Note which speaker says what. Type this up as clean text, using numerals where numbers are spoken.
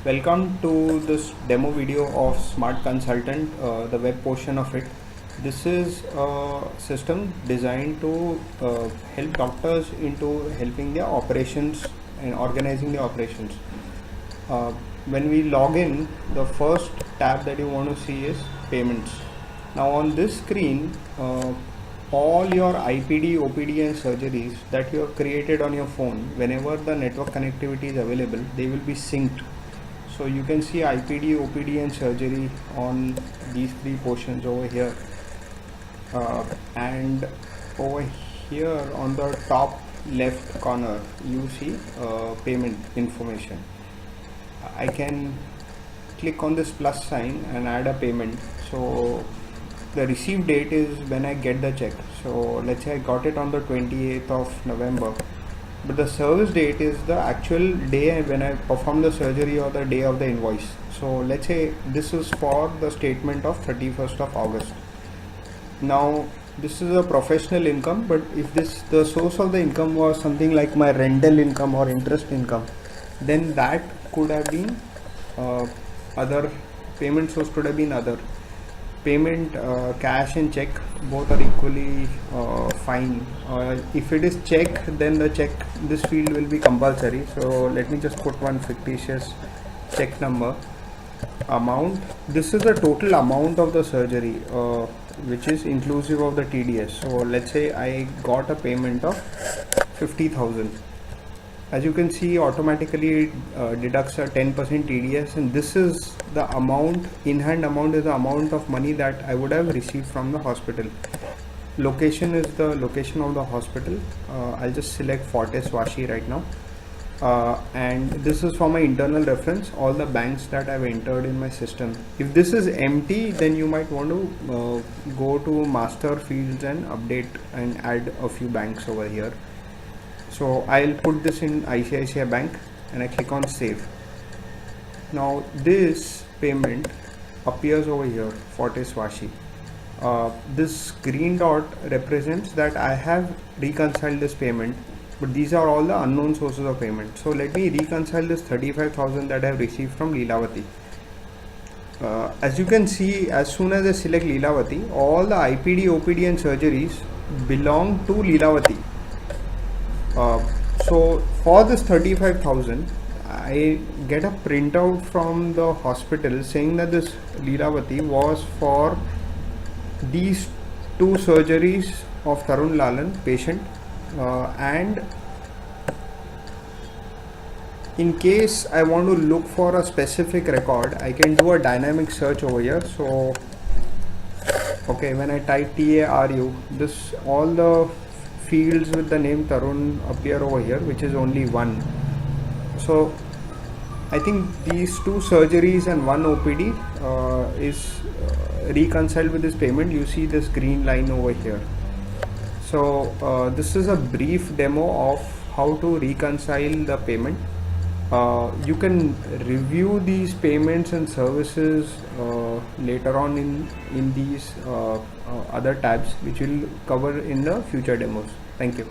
Speaker 1: Welcome to this demo video of Smart Consultant, the web portion of it. This is a system designed to help doctors into helping their operations and organizing their operations. When we log in, the first tab that you want to see is payments. Now on this screen, all your IPD, OPD and surgeries that you have created on your phone, whenever the network connectivity is available, they will be synced. So you can see IPD, OPD and surgery on these three portions over here. And over here on the top left corner, you see payment information. I can click on this plus sign and add a payment. So the receive date is when I get the check. So let's say I got it on the 28th of November. But the service date is the actual day when I perform the surgery or the day of the invoice. So let's say this is for the statement of 31st of August. Now this is a professional income, but if the source of the income was something like my rental income or interest income, then that could have been other payment source could have been other. Payment, cash and check, both are equally fine. If it is check, then this field will be compulsory. So let me just put one fictitious check number. Amount, this is the total amount of the surgery, which is inclusive of the TDS. So let's say I got a payment of 50,000. As you can see, automatically deducts a 10% TDS, and this is the amount, in-hand amount is the amount of money that I would have received from the hospital. Location is the location of the hospital. I'll just select Fortis Vashi right now. And this is for my internal reference, all the banks that I've entered in my system. If this is empty, then you might want to go to master fields and update and add a few banks over here. So I'll put this in ICICI Bank and I click on save. Now this payment appears over here, Fortis Vashi. This green dot represents that I have reconciled this payment, but these are all the unknown sources of payment. So let me reconcile this 35,000 that I have received from Leelavati. As you can see, as soon as I select Leelavati, all the IPD, OPD and surgeries belong to Leelavati. So for this 35,000, I get a printout from the hospital saying that this Leelavati was for these two surgeries of Tarun Lalan patient, and in case I want to look for a specific record, I can do a dynamic search over here. So okay, when I type TARU, this all the fields with the name Tarun appear over here, which is only one. So I think these two surgeries and one OPD is reconciled with this payment. You see this green line over here. So this is a brief demo of how to reconcile the payment. You can review these payments and services later on in these other tabs, which we'll cover in the future demos. Thank you.